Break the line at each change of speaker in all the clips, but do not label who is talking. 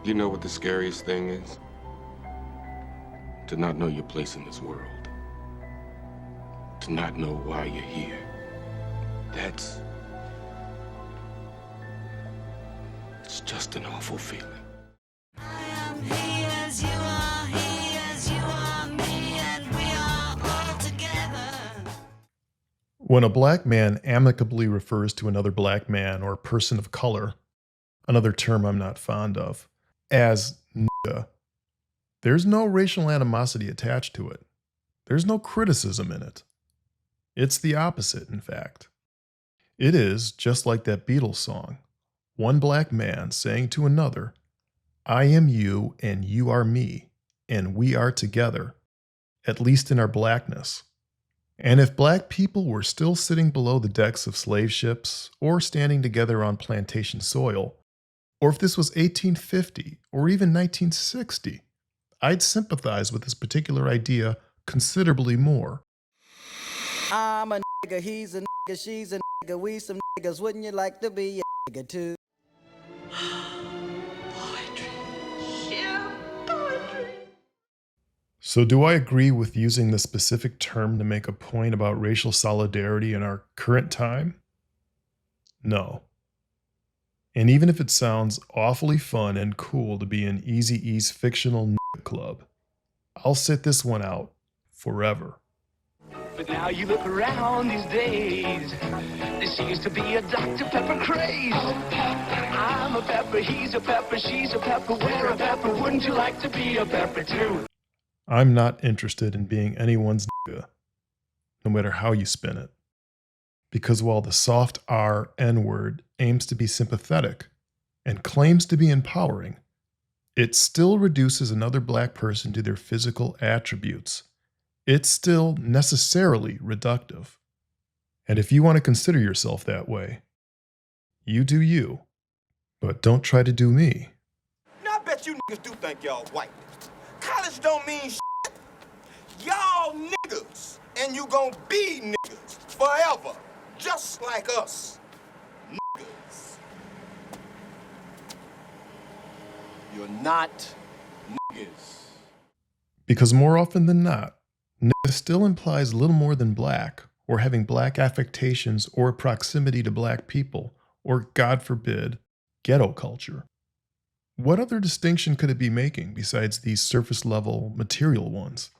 You know what the scariest thing is? To not know your place in this world. To not know why you're here. It's just an awful feeling.
I am he as you are, he as you are, me, and we are all together.
When a black man amicably refers to another black man or person of color, another term I'm not fond of, as nigga, there's no racial animosity attached to it. There's no criticism in it. It's the opposite, in fact. It is just like that Beatles song, one black man saying to another, I am you and you are me, and we are together, at least in our blackness. And if black people were still sitting below the decks of slave ships or standing together on plantation soil, or if this was 1850 or even 1960, I'd sympathize with this particular idea considerably more.
I'm a nigga, he's a nigga, she's a nigga, we some niggas, wouldn't you like to be a nigga too?
So do I agree with using the specific term to make a point about racial solidarity in our current time? No. And even if it sounds awfully fun and cool to be in Eazy-E's fictional nigga club, I'll sit this one out forever.
But now you look around these days, there seems to be a Dr. Pepper craze. I'm a pepper, he's a pepper, she's a pepper, we're a pepper, wouldn't you like to be a pepper too?
I'm not interested in being anyone's nigga, no matter how you spin it. Because while the soft R N-word aims to be sympathetic and claims to be empowering, it still reduces another black person to their physical attributes. It's still necessarily reductive. And if you want to consider yourself that way, you do you, but don't try to do me.
Now I bet you niggas do think y'all white. College don't mean shit. Y'all niggas, and you gon' be niggas forever, just like us. Niggas. You're not niggas.
Because more often than not, nigga still implies little more than black, or having black affectations or proximity to black people, or God forbid, ghetto culture. What other distinction could it be making besides these surface level material ones?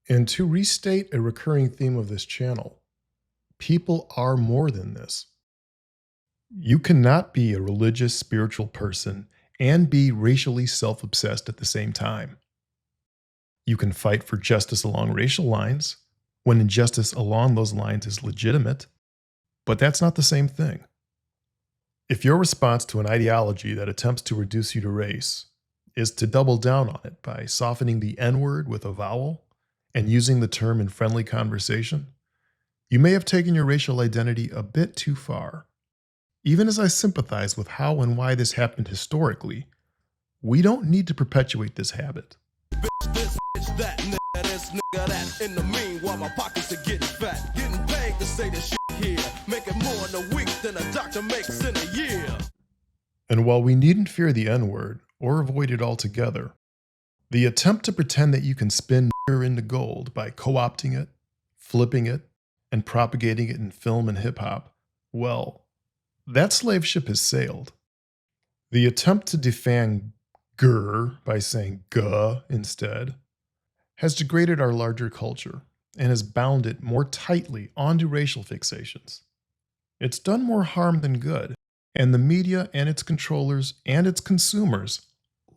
And to restate a recurring theme of this channel, people are more than this. You cannot be a religious, spiritual person and be racially self-obsessed at the same time. You can fight for justice along racial lines, when injustice along those lines is legitimate, but that's not the same thing. If your response to an ideology that attempts to reduce you to race is to double down on it by softening the N-word with a vowel and using the term in friendly conversation, you may have taken your racial identity a bit too far. Even as I sympathize with how and why this happened historically, we don't need to perpetuate this habit.
This, that, nigga, this, nigga, that. In the meanwhile, my pockets are getting fat. Getting paid to say this shit here. Making more in a week than a doctor makes in a year.
And while we needn't fear the N-word or avoid it altogether, the attempt to pretend that you can spin nigger into gold by co-opting it, flipping it, and propagating it in film and hip-hop, well, that slave ship has sailed. The attempt to defang "gur" by saying "guh" instead has degraded our larger culture and has bound it more tightly onto racial fixations. It's done more harm than good, and the media and its controllers and its consumers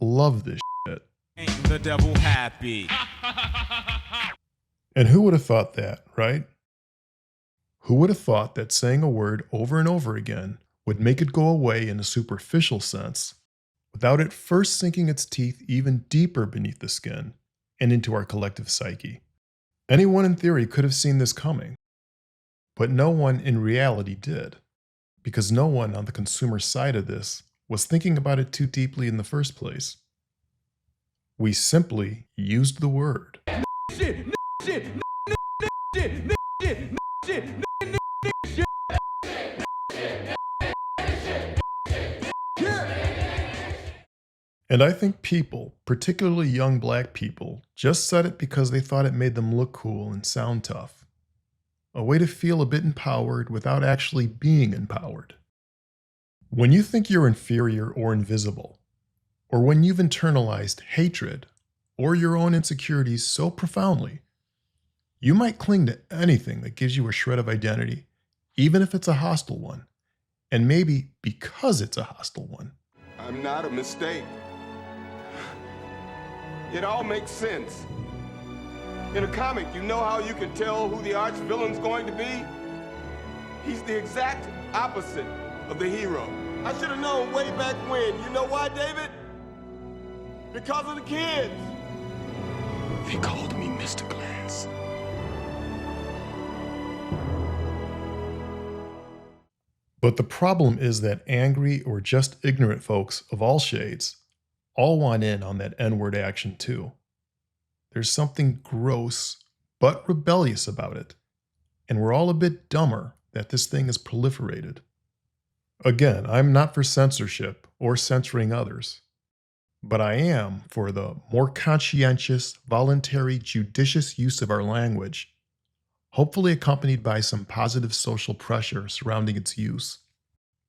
love this shit.
Ain't the devil happy?
And who would have thought that, right? Who would have thought that saying a word over and over again would make it go away in a superficial sense, without it first sinking its teeth even deeper beneath the skin and into our collective psyche? Anyone in theory could have seen this coming, but no one in reality did, because no one on the consumer side of this was thinking about it too deeply in the first place. We simply used the word.
Shit, shit, shit, shit, shit.
And I think people, particularly young black people, just said it because they thought it made them look cool and sound tough. A way to feel a bit empowered without actually being empowered. When you think you're inferior or invisible, or when you've internalized hatred or your own insecurities so profoundly, you might cling to anything that gives you a shred of identity, even if it's a hostile one, and maybe because it's a hostile one.
I'm not a mistake. It all makes sense. In a comic, you know how you can tell who the arch villain's going to be? He's the exact opposite of the hero. I should have known way back when. You know why, David? Because of the kids.
They called me Mr. Glass.
But the problem is that angry or just ignorant folks of all shades all want in on that N-word action too. There's something gross but rebellious about it, and we're all a bit dumber that this thing has proliferated. Again, I'm not for censorship or censoring others, but I am for the more conscientious, voluntary, judicious use of our language, hopefully accompanied by some positive social pressure surrounding its use.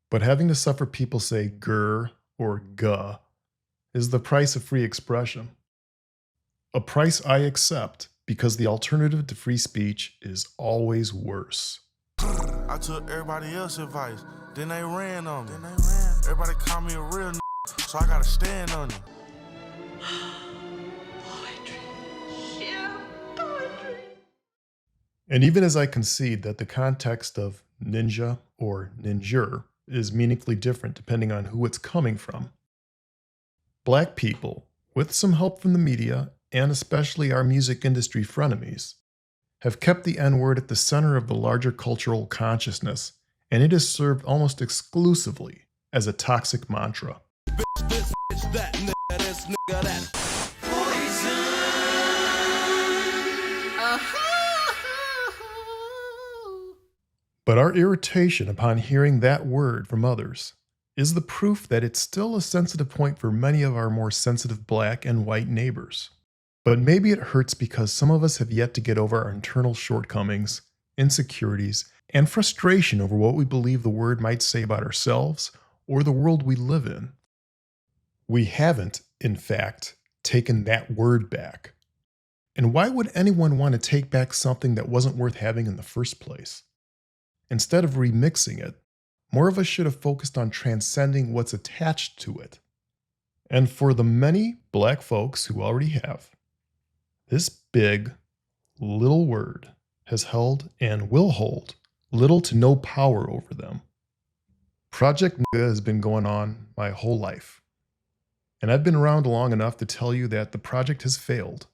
But having to suffer people say "gur" or "guh" is the price of free expression. A price I accept because the alternative to free speech is always worse.
I took everybody else's advice, then they ran on me. Everybody called me a real so I gotta stand on it.
And even as I concede that the context of ninja or ninjure is meaningfully different depending on who it's coming from, black people, with some help from the media and especially our music industry frenemies, have kept the N-word at the center of the larger cultural consciousness, and it has served almost exclusively as a toxic mantra.
This, bitch, that, nigga, this, nigga, that.
But our irritation upon hearing that word from others is the proof that it's still a sensitive point for many of our more sensitive black and white neighbors. But maybe it hurts because some of us have yet to get over our internal shortcomings, insecurities, and frustration over what we believe the word might say about ourselves or the world we live in. We haven't, in fact, taken that word back. And why would anyone want to take back something that wasn't worth having in the first place? Instead of remixing it, more of us should have focused on transcending what's attached to it. And for the many black folks who already have, this big, little word has held and will hold little to no power over them. Project Nigga has been going on my whole life. And I've been around long enough to tell you that the project has failed.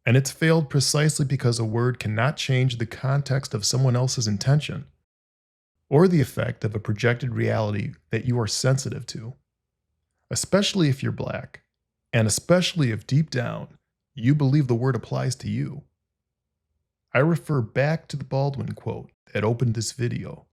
And it's failed precisely because a word cannot change the context of someone else's intention, or the effect of a projected reality that you are sensitive to, especially if you're black, and especially if deep down you believe the word applies to you. I refer back to the Baldwin quote that opened this video.